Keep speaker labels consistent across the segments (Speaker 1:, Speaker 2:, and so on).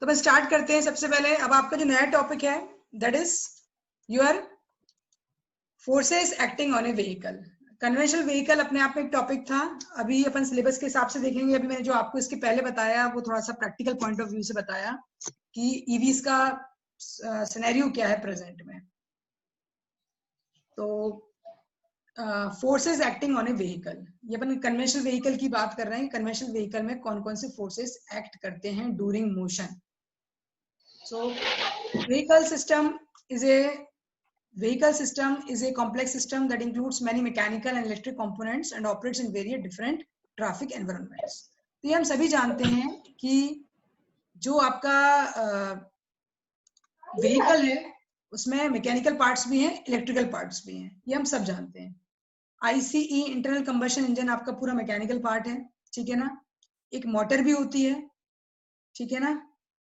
Speaker 1: तो मैं स्टार्ट करते हैं। सबसे पहले अब आपका जो नया टॉपिक है that is your forces acting on A vehicle. Conventional vehicle अपने आप में एक टॉपिक था, अभी अपन सिलेबस के हिसाब से देखेंगे। अभी मैंने जो आपको इसके पहले बताया वो थोड़ा सा प्रैक्टिकल पॉइंट ऑफ व्यू से बताया कि ईवीज का सिनेरियो क्या है प्रेजेंट में। तो forces acting on A vehicle, ये अपन कन्वेंशनल व्हीकल की बात कर रहे हैं। कन्वेंशनल व्हीकल में कौन कौन से फोर्सेस एक्ट करते हैं during motion. So vehicle system is a complex system that includes many mechanical and electric components and operates in various different traffic environments. तो ये हम सभी जानते हैं कि जो आपका व्हीकल है उसमें मैकेनिकल पार्ट्स भी हैं, इलेक्ट्रिकल पार्ट्स भी हैं, ये हम सब जानते हैं। ICE इंटरनल कंबशन इंजन आपका पूरा मैकेनिकल पार्ट है, ठीक है ना। एक मोटर भी होती है, ठीक है ना,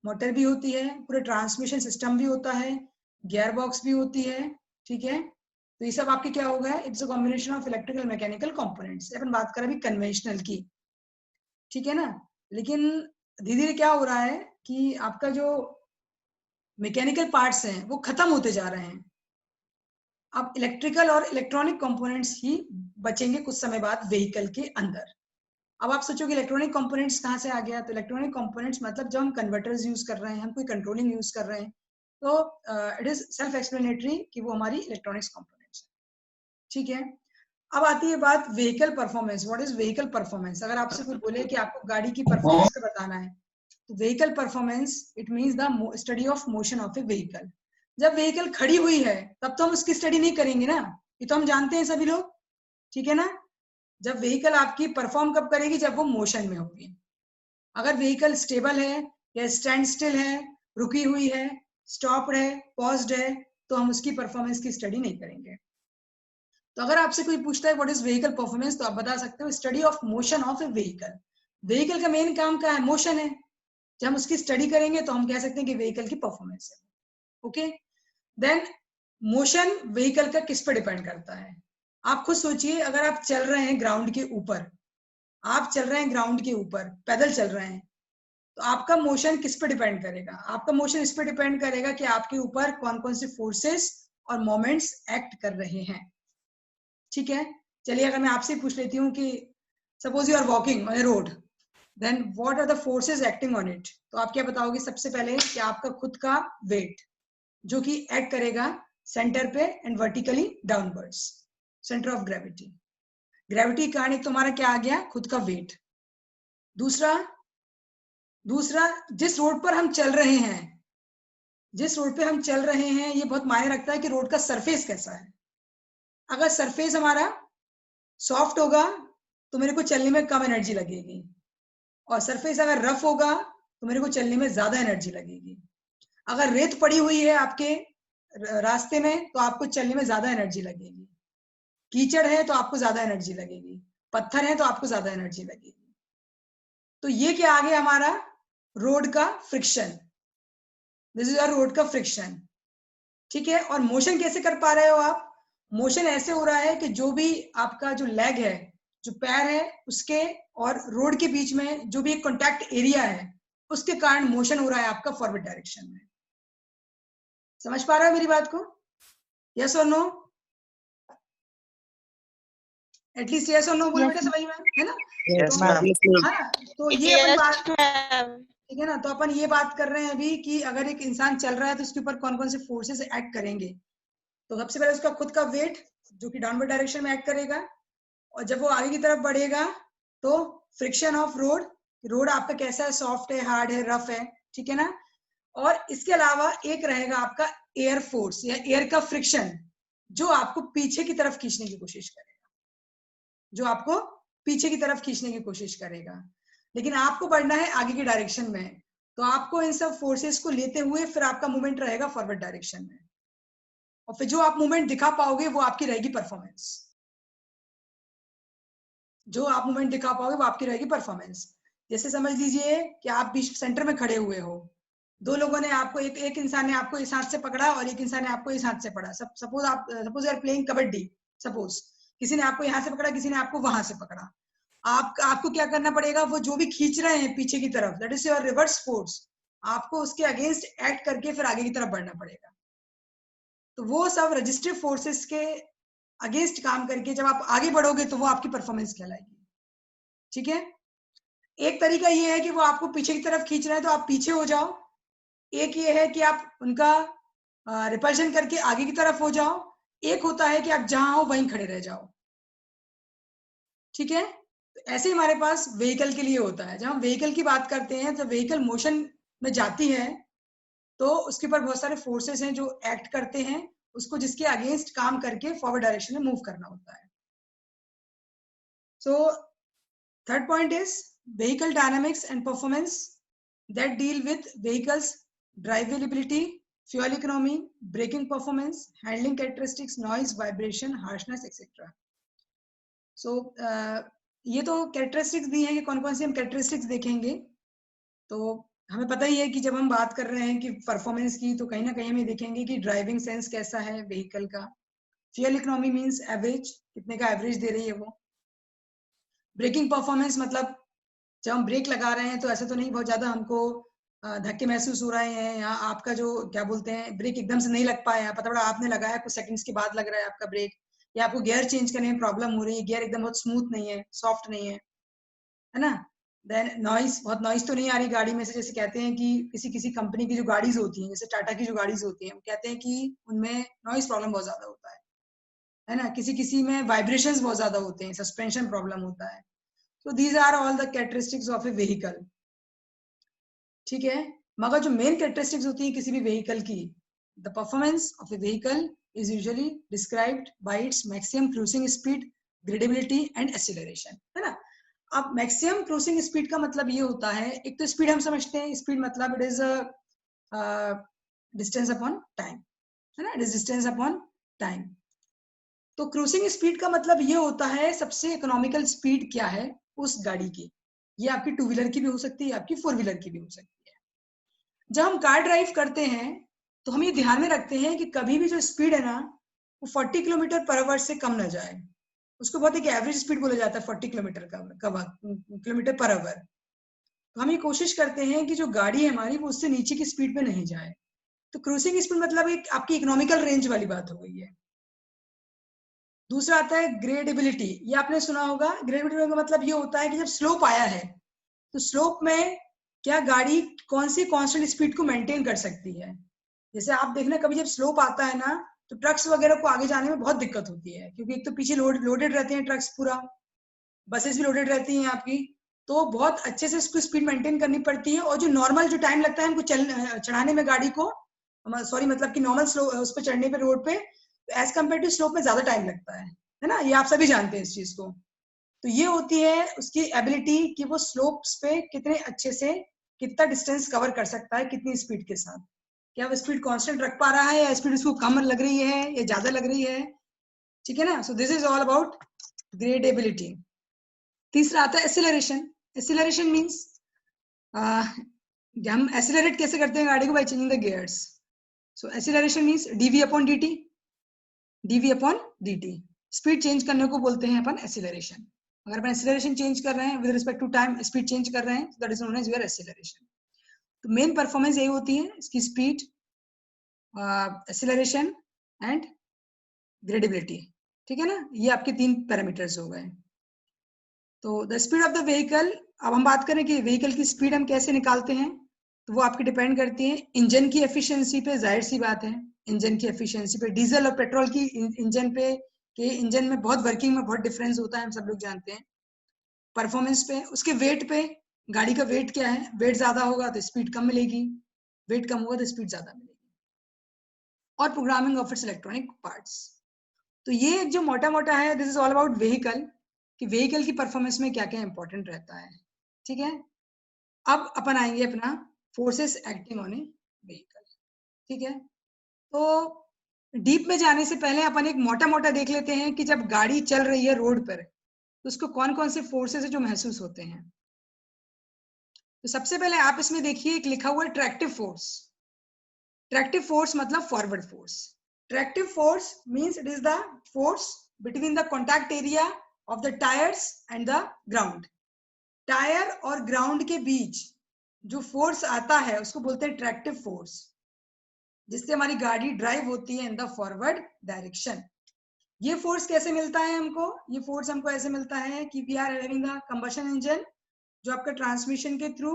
Speaker 1: मोटर भी होती है, पूरे ट्रांसमिशन सिस्टम भी होता है, गियर बॉक्स भी होती है, ठीक है। तो ये सब आपके क्या हो गया, it's a combination of electrical mechanical components. अपन बात करें अभी कन्वेंशनल की, ठीक है ना। लेकिन धीरे धीरे क्या हो रहा है कि आपका जो मैकेनिकल पार्ट्स हैं वो खत्म होते जा रहे हैं। अब इलेक्ट्रिकल और इलेक्ट्रॉनिक कंपोनेंट्स ही बचेंगे कुछ समय बाद व्हीकल के अंदर। अब आप सोचोगे इलेक्ट्रॉनिक कंपोनेंट्स कहाँ से आ गया, तो इलेक्ट्रॉनिक कंपोनेंट्स मतलब जब हम कन्वर्टर्स यूज कर रहे हैं, हम कोई कंट्रोलिंग यूज कर रहे हैं, तो इट इज सेल्फ एक्सप्लेनेटरी कि वो हमारी इलेक्ट्रॉनिक्स कंपोनेंट्स है, ठीक है। अब आती है बात vehicle performance. What is vehicle performance? अगर आपसे कोई बोले कि आपको गाड़ी की परफॉर्मेंस का बताना है, तो vehicle performance it means the study of motion of a vehicle. जब व्हीकल खड़ी हुई है तब तो हम उसकी स्टडी नहीं करेंगे ना, ये तो हम जानते हैं सभी लोग, ठीक है ना। जब व्हीकल आपकी परफॉर्म कब करेगी, जब वो मोशन में होगी। अगर व्हीकल स्टेबल है या स्टैंड स्टिल है, रुकी हुई है, स्टॉप्ड है, पॉज्ड है, तो हम उसकी परफॉर्मेंस की स्टडी नहीं करेंगे। तो अगर आपसे कोई पूछता है व्हाट इज व्हीकल परफॉर्मेंस, तो आप बता सकते हो study of motion of a vehicle. Vehicle का मेन काम क्या है, मोशन है। जब हम उसकी स्टडी करेंगे तो हम कह सकते हैं कि व्हीकल की परफॉर्मेंस है, ओके। देन मोशन व्हीकल का किस पे डिपेंड करता है? आप खुद सोचिए, अगर आप चल रहे हैं ग्राउंड के ऊपर, आप चल रहे हैं ग्राउंड के ऊपर, पैदल चल रहे हैं, तो आपका मोशन किस पे डिपेंड करेगा? आपका मोशन इस पे डिपेंड करेगा कि आपके ऊपर कौन कौन से फोर्सेस और मोमेंट्स एक्ट कर रहे हैं, ठीक है। चलिए अगर मैं आपसे पूछ लेती हूँ कि suppose you are walking on a road, then what are the forces acting on it, तो आप क्या बताओगे? सबसे पहले कि आपका खुद का वेट जो कि एक्ट करेगा सेंटर पे and vertically downwards, centre of gravity. Gravity का कारण तुम्हारा क्या आ गया, खुद का वेट। दूसरा जिस रोड पर हम चल रहे हैं, जिस रोड पे हम चल रहे हैं, ये बहुत मायने रखता है कि रोड का सरफेस कैसा है। अगर सरफेस हमारा सॉफ्ट होगा तो मेरे को चलने में कम एनर्जी लगेगी, और सरफेस अगर रफ होगा तो मेरे को चलने में ज्यादा एनर्जी लगेगी। अगर रेत पड़ी हुई है आपके रास्ते में तो आपको चलने में ज्यादा एनर्जी लगेगी। कीचड़ है तो आपको ज्यादा एनर्जी लगेगी, पत्थर है तो आपको ज्यादा एनर्जी लगेगी। तो ये क्या आ गया हमारा, रोड का फ्रिक्शन। दिस इज रोड का फ्रिक्शन, ठीक है। और मोशन कैसे कर पा रहे हो आप? मोशन ऐसे हो रहा है कि जो भी आपका जो लेग है, जो पैर है, उसके और रोड के बीच में जो भी एक कॉन्टैक्ट एरिया है, उसके कारण मोशन हो रहा है आपका फॉरवर्ड डायरेक्शन में। समझ पा रहे हो मेरी बात को? यस और नो? एटलीस्ट यस और नो बोलो बेटा, समझ में है ना?
Speaker 2: Yes,
Speaker 1: तो
Speaker 2: ma'am.
Speaker 1: हाँ, तो ये अपन बात, ठीक है ना। तो अपन ये बात कर रहे हैं अभी कि अगर एक इंसान चल रहा है तो उसके ऊपर कौन कौन से फोर्सेस एक्ट करेंगे। तो सबसे पहले उसका खुद का वेट जो कि डाउनवर्ड डायरेक्शन में एक्ट करेगा, और जब वो आगे की तरफ बढ़ेगा तो फ्रिक्शन ऑफ रोड, रोड आपका कैसा है, सॉफ्ट है, हार्ड है, रफ है, ठीक है ना। और इसके अलावा एक रहेगा आपका एयर फोर्स या एयर का फ्रिक्शन, जो आपको पीछे की तरफ खींचने की कोशिश करेगा, जो आपको पीछे की तरफ खींचने की कोशिश करेगा। लेकिन आपको बढ़ना है आगे की डायरेक्शन में, तो आपको इन सब फोर्सेस को लेते हुए फिर आपका मूवमेंट रहेगा फॉरवर्ड डायरेक्शन में, और फिर जो आप मूवमेंट दिखा पाओगे वो आपकी रहेगी परफॉर्मेंस। जो आप मूवमेंट दिखा पाओगे वो आपकी रहेगी परफॉर्मेंस। जैसे समझ लीजिए कि आप बीच सेंटर में खड़े हुए हो, दो लोगों ने आपको, एक इंसान ने आपको इस हाथ से पकड़ा और एक इंसान ने आपको इस हाथ से पकड़ा। Suppose are playing kabaddi, suppose किसी ने आपको यहाँ से पकड़ा, किसी ने आपको वहां से पकड़ा। आपको क्या करना पड़ेगा, वो जो भी खींच रहे हैं पीछे की तरफ, that is your reverse force, आपको उसके अगेंस्ट एक्ट करके फिर आगे की तरफ बढ़ना पड़ेगा। तो वो सब रजिस्ट्रेटिव फोर्सेस के अगेंस्ट काम करके जब आप आगे बढ़ोगे तो वो आपकी परफॉर्मेंस कहलाएगी। ठीक है, एक तरीका ये है कि वो आपको पीछे की तरफ खींच रहे हैं तो आप पीछे हो जाओ, एक ये है कि आप उनका रिपल्शन करके आगे की तरफ हो जाओ, एक होता है कि आप जहां हो वहीं खड़े रह जाओ। ठीक है, तो ऐसे हमारे पास व्हीकल के लिए होता है। जब हम व्हीकल की बात करते हैं तो व्हीकल मोशन में जाती है तो उसके ऊपर बहुत सारे फोर्सेस हैं जो एक्ट करते हैं, उसको जिसके अगेंस्ट काम करके फॉरवर्ड डायरेक्शन में मूव करना होता है। So third point is vehicle dynamics and performance that deal with vehicles drivability, fuel economy, braking performance, handling characteristics, noise, vibration, harshness, etc. So ये तो कैरेक्टरिस्टिक्स दी हैं कि कौन कौन सी हम कैरेक्टरिस्टिक्स देखेंगे। तो हमें पता ही है कि जब हम बात कर रहे हैं कि परफॉर्मेंस की तो कहीं ना कहीं हमें देखेंगे कि ड्राइविंग सेंस कैसा है व्हीकल का। फ्यूल इकोनॉमी मींस एवरेज, कितने का एवरेज दे रही है वो। ब्रेकिंग परफॉर्मेंस मतलब जब हम ब्रेक लगा रहे हैं तो ऐसा तो नहीं बहुत ज्यादा हमको धक्के महसूस हो रहे हैं, या आपका जो क्या बोलते हैं ब्रेक एकदम से नहीं लग पाया, पता पड़ा आपने लगाया कुछ सेकंड्स के बाद लग रहा है आपका ब्रेक, या आपको गियर चेंज करने में प्रॉब्लम हो रही है, गियर एकदम बहुत स्मूथ नहीं है, सॉफ्ट नहीं है ना। देन नॉइस, बहुत नॉइस तो नहीं आ रही गाड़ी में से। जैसे कहते हैं कि किसी किसी कंपनी की जो गाड़ीज होती हैं, जैसे टाटा की जो गाड़ीज होती हैं, वो कहते हैं कि उनमें नॉइस प्रॉब्लम बहुत ज्यादा होता है ना। किसी किसी में वाइब्रेशंस बहुत ज्यादा होते हैं, सस्पेंशन प्रॉब्लम होता है। तो these are all the characteristics of a vehicle. ठीक है, मगर जो मेन कैरेक्टरिस्टिक्स होती है किसी भी व्हीकल की, the performance of a vehicle is usually described bye its maximum cruising speed, gradability and acceleration, है ना। अब मैक्सिमम क्रूजिंग स्पीड का मतलब ये होता है, एक तो स्पीड हम समझते हैं, स्पीड मतलब it is distance upon time, है ना, it is distance upon time. तो क्रूजिंग स्पीड का मतलब ये होता है सबसे इकोनॉमिकल स्पीड क्या है उस गाड़ी की। ये आपकी टू व्हीलर की भी हो सकती है, आपकी फोर व्हीलर की भी हो सकती है। जब हम कार ड्राइव करते हैं तो हम ये ध्यान में रखते हैं कि कभी भी जो स्पीड है ना वो 40 किलोमीटर पर आवर से कम ना जाए। उसको बहुत एक एवरेज स्पीड बोला जाता है 40 किलोमीटर पर आवर। तो हम ये कोशिश करते हैं कि जो गाड़ी है हमारी वो उससे नीचे की स्पीड पे नहीं जाए। तो क्रूजिंग स्पीड मतलब एक आपकी इकोनॉमिकल रेंज वाली बात हो गई है। दूसरा आता है ग्रेडेबिलिटी, ये आपने सुना होगा। ग्रेडेबिलिटी का मतलब ये होता है कि जब स्लोप आया है तो स्लोप में क्या गाड़ी कौन सी कांस्टेंट स्पीड को मेंटेन कर सकती है। जैसे आप देखना कभी जब स्लोप आता है ना तो ट्रक्स वगैरह को आगे जाने में बहुत दिक्कत होती है, क्योंकि एक तो पीछे लोडेड रहते हैं ट्रक्स, पूरा बसेस भी लोडेड रहती हैं आपकी, तो बहुत अच्छे से इसको स्पीड मेंटेन करनी पड़ती है। और जो नॉर्मल जो टाइम लगता है हमको चढ़ाने में गाड़ी को, सॉरी मतलब कि नॉर्मल स्लो उस पर चढ़ने पे रोड पे, एज कम्पेयर टू स्लोप में ज्यादा टाइम लगता है ना। ये आप सभी जानते हैं इस चीज को। तो ये होती है उसकी एबिलिटी कि वो स्लोप्स पे कितने अच्छे से कितना डिस्टेंस कवर कर सकता है कितनी स्पीड के साथ। क्या वो स्पीड कांस्टेंट रख पा रहा है या स्पीड उसको कम लग रही है या ज्यादा लग रही है। ठीक है ना। So this is all about gradeability. तीसरा आता है एसिलरेशन। एसिलरेशन मीन्स हम एसिलरेट कैसे करते हैं गाड़ी को, by changing the gears. So acceleration means d v upon dt, d v upon dt। Speed change करने को बोलते हैं अपन एसिलरेशन। अगर अपन एसिलरेशन चेंज कर रहे हैं with respect to time, speed change कर रहे हैं, that is known as your acceleration. तो मेन परफॉर्मेंस यही होती है इसकी, स्पीड, एसिलरेशन एंड ग्रेडेबिलिटी। ठीक है ना, ये आपके तीन पैरामीटर्स हो गए। तो the speed of the vehicle, अब हम बात करें कि व्हीकल की स्पीड हम कैसे निकालते हैं, तो वो आपकी डिपेंड करती है इंजन की एफिशिएंसी पे। जाहिर सी बात है इंजन की एफिशिएंसी पे, डीजल और पेट्रोल की इंजन पे के इंजन में बहुत वर्किंग में बहुत डिफरेंस होता है, हम सब लोग जानते हैं। परफॉर्मेंस पे, उसके वेट पे, गाड़ी का वेट क्या है, वेट ज्यादा होगा तो स्पीड कम मिलेगी, वेट कम होगा तो स्पीड ज्यादा मिलेगी। और programming of its electronic parts. तो ये जो मोटा मोटा है, this is all about vehicle, कि व्हीकल की परफॉर्मेंस में क्या क्या इंपॉर्टेंट रहता है। ठीक है, अब अपन आएंगे अपना forces acting on A vehicle. ठीक है, तो डीप में जाने से पहले अपन एक मोटा मोटा देख लेते हैं कि जब गाड़ी चल रही है रोड पर तो उसको कौन कौन से फोर्सेस है जो महसूस होते हैं। तो सबसे पहले आप इसमें देखिए एक लिखा हुआ है ट्रैक्टिव फोर्स। ट्रैक्टिव फोर्स मतलब forward force. Tractive force means it is the force between the contact area of the tyres and the ground. Tyre और ग्राउंड के बीच जो फोर्स आता है उसको बोलते हैं ट्रैक्टिव फोर्स, जिससे हमारी गाड़ी ड्राइव होती है इन द फॉरवर्ड डायरेक्शन। ये फोर्स कैसे मिलता है हमको? ये फोर्स हमको ऐसे मिलता है कि we are having a combustion engine जो आपका ट्रांसमिशन के थ्रू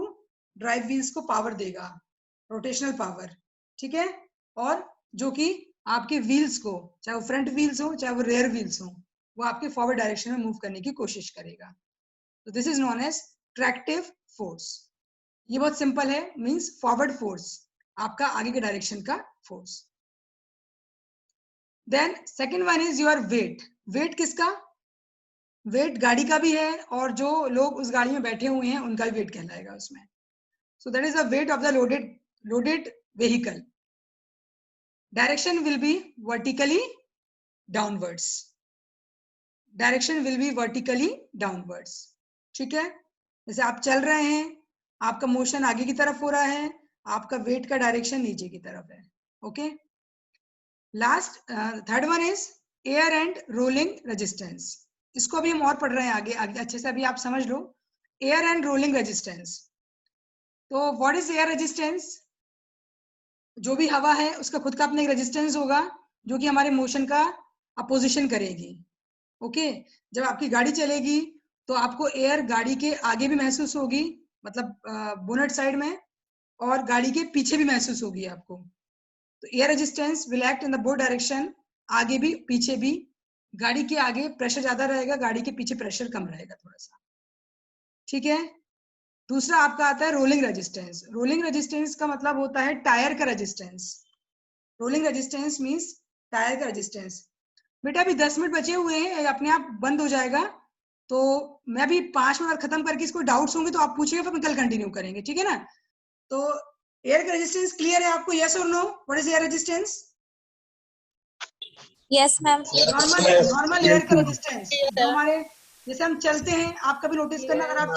Speaker 1: ड्राइव व्हील्स को पावर देगा, रोटेशनल पावर, ठीक है, और जो कि आपके व्हील्स को, चाहे वो फ्रंट व्हील्स हो चाहे वो रेयर व्हील्स हो, वो आपके फॉरवर्ड डायरेक्शन में मूव करने की कोशिश करेगा। तो this is known as tractive force. ये बहुत सिंपल है, मींस फॉरवर्ड फोर्स, आपका आगे के डायरेक्शन का force. Then second one is your weight. Weight किसका? वेट गाड़ी का भी है और जो लोग उस गाड़ी में बैठे हुए हैं उनका भी वेट कहलाएगा उसमें। So that is the weight of the loaded vehicle. Direction will be vertically downwards. Direction will be vertically downwards. ठीक है, जैसे आप चल रहे हैं, आपका मोशन आगे की तरफ हो रहा है, आपका वेट का डायरेक्शन नीचे की तरफ है। Okay, last third one is air and rolling resistance. इसको अभी हम और पढ़ रहे हैं आगे आगे अच्छे से, अभी आप समझ लो एयर एंड रोलिंग रेजिस्टेंस। तो व्हाट इज एयर रेजिस्टेंस? जो भी हवा है उसका खुद का अपना एक रेजिस्टेंस होगा जो कि हमारे मोशन का अपोजिशन करेगी। ओके, जब आपकी गाड़ी चलेगी तो आपको एयर गाड़ी के आगे भी महसूस होगी, मतलब बोनट साइड में, और गाड़ी के पीछे भी महसूस होगी आपको। तो air resistance will act in the both direction, आगे भी पीछे भी। गाड़ी के आगे प्रेशर ज्यादा रहेगा, गाड़ी के पीछे प्रेशर कम रहेगा थोड़ा सा, ठीक है। दूसरा आपका आता है रोलिंग रेजिस्टेंस। रोलिंग रेजिस्टेंस का मतलब होता है टायर का resistance. Rolling resistance means tyre का रेजिस्टेंस। बेटा अभी 10 मिनट बचे हुए हैं, अपने आप बंद हो जाएगा, तो मैं अभी 5 मिनट खत्म करके इसको डाउट्स होंगे तो आप पूछिएगा, फिर कल कंटिन्यू करेंगे, ठीक है ना। तो एयर का रेजिस्टेंस क्लियर है आपको? यस और no? What is air resistance?
Speaker 2: Yes ma'am.
Speaker 1: Normal air का रेजिस्टेंस जो हमारे, जैसे हम चलते हैं, आप कभी नोटिस करना, अगर आप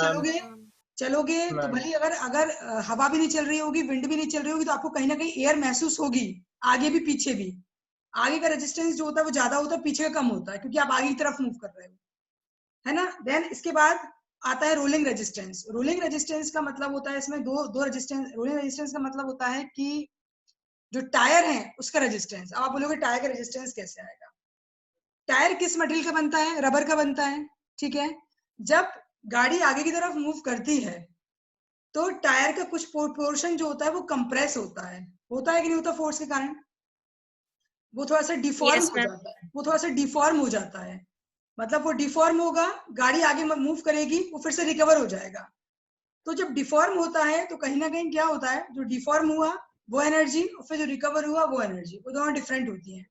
Speaker 1: चलोगे तो भले अगर हवा भी नहीं चल रही होगी, विंड भी नहीं चल रही होगी, तो आपको कहीं ना कहीं एयर महसूस होगी, आगे भी पीछे भी। आगे का रेजिस्टेंस जो होता है वो ज्यादा होता है, पीछे का कम होता है, क्योंकि आप आगे की तरफ मूव कर रहे हो, है ना। देन इसके बाद आता है रोलिंग रेजिस्टेंस। रोलिंग रेजिस्टेंस का मतलब होता है, इसमें दो रेजिस्टेंस। रोलिंग रेजिस्टेंस का मतलब होता है कि जो टायर है उसका रेजिस्टेंस। अब आप बोलोगे टायर का रेजिस्टेंस कैसे आएगा? टायर किस मटेरियल का बनता है? रबर का बनता है, ठीक है। जब गाड़ी आगे की तरफ मूव करती है तो टायर का कुछ पोर्शन जो होता है वो कंप्रेस होता है कि नहीं होता? फोर्स के कारण वो थोड़ा सा डिफॉर्म हो जाता है, वो थोड़ा सा डिफॉर्म हो जाता है। मतलब वो डिफॉर्म होगा, गाड़ी आगे मूव करेगी, वो फिर से रिकवर हो जाएगा। तो जब डिफॉर्म होता है तो कहीं ना कहीं क्या होता है, जो डिफॉर्म हुआ वो एनर्जी, और फिर जो रिकवर हुआ वो एनर्जी, वो दोनों डिफरेंट होती है।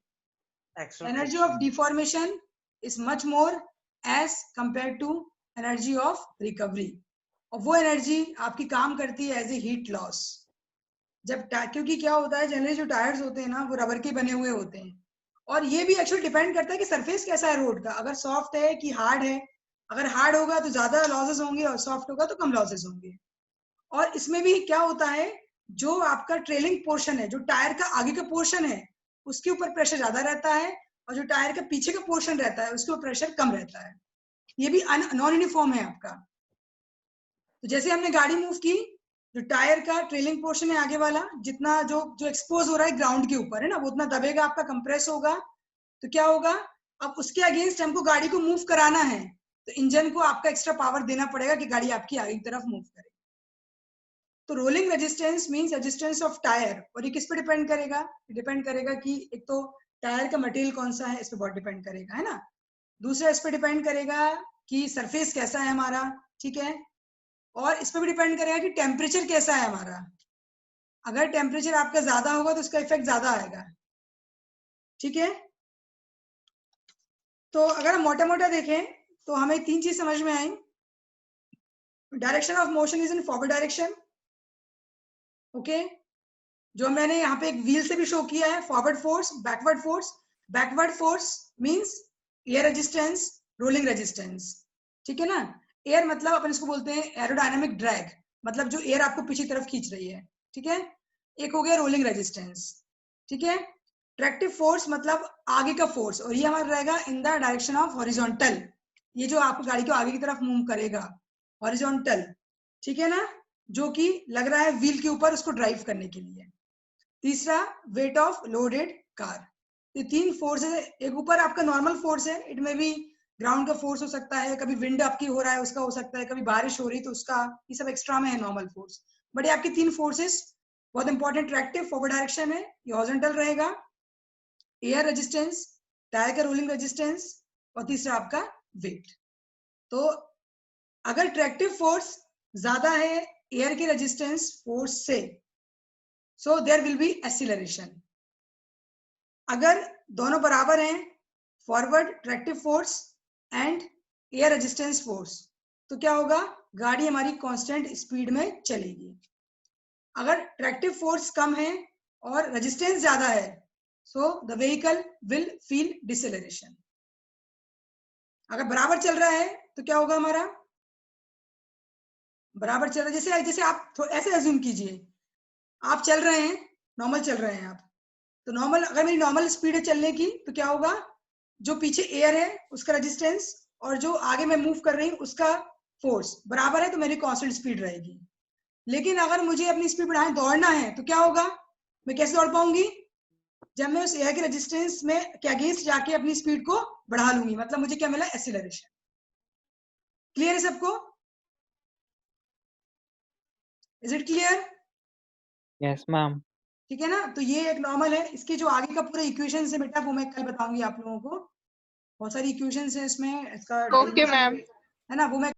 Speaker 1: Energy of deformation is much more as compare to energy of recovery, और वो एनर्जी आपकी काम करती है एज ए हीट लॉस। जब क्योंकि क्या होता है, जनरली जो टायर्स होते हैं ना वो रबर के बने हुए होते हैं, और ये भी एक्चुअली डिपेंड करता है कि सरफेस कैसा है रोड का, अगर सॉफ्ट है कि हार्ड है। अगर हार्ड होगा तो ज्यादा लॉसेस होंगे, और सॉफ्ट होगा तो कम लॉसेस होंगे। और इसमें भी क्या होता है, जो आपका ट्रेलिंग पोर्शन है, जो टायर का आगे का पोर्शन है, उसके ऊपर प्रेशर ज्यादा रहता है, और जो टायर का पीछे का पोर्शन रहता है उसके ऊपर प्रेशर कम रहता है। ये भी नॉन यूनिफॉर्म है आपका। तो जैसे हमने गाड़ी मूव की, जो टायर का ट्रेलिंग पोर्शन है आगे वाला, जितना जो जो एक्सपोज हो रहा है ग्राउंड के ऊपर, है ना, वो उतना दबेगा, आपका कंप्रेस होगा। तो क्या होगा, अब उसके अगेंस्ट हमको गाड़ी को मूव कराना है, तो इंजन को आपका एक्स्ट्रा पावर देना पड़ेगा कि गाड़ी आपकी आगे की तरफ मूव करे। तो rolling resistance means resistance of tyre. और ये किस पे डिपेंड करेगा? डिपेंड करेगा कि एक तो टायर का मटेरियल कौन सा है, इस पे बहुत डिपेंड करेगा, है ना। दूसरा इस पे डिपेंड करेगा कि सरफेस कैसा है हमारा, ठीक है। और इस पे भी डिपेंड करेगा कि टेम्परेचर कैसा है हमारा। अगर टेम्परेचर आपका ज्यादा होगा तो इसका इफेक्ट ज्यादा आएगा, ठीक है। तो अगर हम मोटा मोटा देखें तो हमें 3 चीज समझ में आई। Direction of motion is in forward direction, okay, जो मैंने यहाँ पे एक व्हील से भी शो किया है। Forward force, backward force. Backward force means air resistance, rolling resistance, ठीक है ना। एयर मतलब अपन इसको बोलते हैं एरोडायनामिक ड्रैग, मतलब जो एयर आपको पीछे तरफ खींच रही है, ठीक है। एक हो गया रोलिंग रेजिस्टेंस, ठीक है। ट्रैक्टिव फोर्स मतलब आगे का फोर्स, और ये हमारा रहेगा in the direction of horizontal, ये जो आपको गाड़ी को आगे की तरफ मूव करेगा, हॉरिजॉन्टल, ठीक है ना। जो कि लग रहा है व्हील के ऊपर उसको ड्राइव करने के लिए। तीसरा वेट ऑफ लोडेड कार। ये 3 फोर्स है। एक ऊपर आपका नॉर्मल फोर्स है, इट में भी ग्राउंड का फोर्स हो सकता है, कभी विंड आपकी हो रहा है उसका हो सकता है, कभी बारिश हो रही तो उसका, ये सब एक्स्ट्रा में है नॉर्मल फोर्स। बट ये आपकी 3 फोर्सेस बहुत इंपॉर्टेंट। ट्रैक्टिव फॉरवर्ड डायरेक्शन है, ये हॉरिजॉन्टल रहेगा। एयर रेजिस्टेंस, टायर का रोलिंग रेजिस्टेंस, और तीसरा आपका वेट। तो अगर ट्रैक्टिव फोर्स ज्यादा है एयर के रेजिस्टेंस फोर्स से, so there will be acceleration. अगर दोनों बराबर हैं, forward tractive force and air resistance force, तो क्या होगा, गाड़ी हमारी कांस्टेंट स्पीड में चलेगी। अगर ट्रैक्टिव फोर्स कम है और रेजिस्टेंस ज्यादा है, so the vehicle will feel deceleration. अगर बराबर चल रहा है तो क्या होगा हमारा, बराबर चल रहा है, जैसे जैसे आप ऐसे अज्यूम कीजिए, आप चल रहे हैं, नॉर्मल चल रहे हैं आप, तो नॉर्मल, अगर मेरी नॉर्मल स्पीड है चलने की, तो क्या होगा, जो पीछे एयर है उसका रेजिस्टेंस और जो आगे मैं मूव कर रही हूँ उसका फोर्स बराबर है, तो मेरी कांस्टेंट स्पीड रहेगी। लेकिन अगर मुझे अपनी स्पीड बढ़ाने दौड़ना है तो क्या होगा, मैं कैसे दौड़ पाऊंगी, जब मैं उस एयर के रेजिस्टेंस में के अगेंस्ट जाके अपनी स्पीड को बढ़ा लूंगी, मतलब मुझे क्या मिला, एक्सीलरेशन। क्लियर है सबको, is it clear?
Speaker 2: Yes ma'am.
Speaker 1: ठीक है ना, तो ये एक नॉर्मल है। इसके जो आगे का पूरा इक्वेशन है बेटा, वो मैं कल बताऊंगी आप लोगों को। बहुत सारी इक्वेशंस है इसमें, इसका
Speaker 3: ओके मैम।
Speaker 1: है ना, वो मैं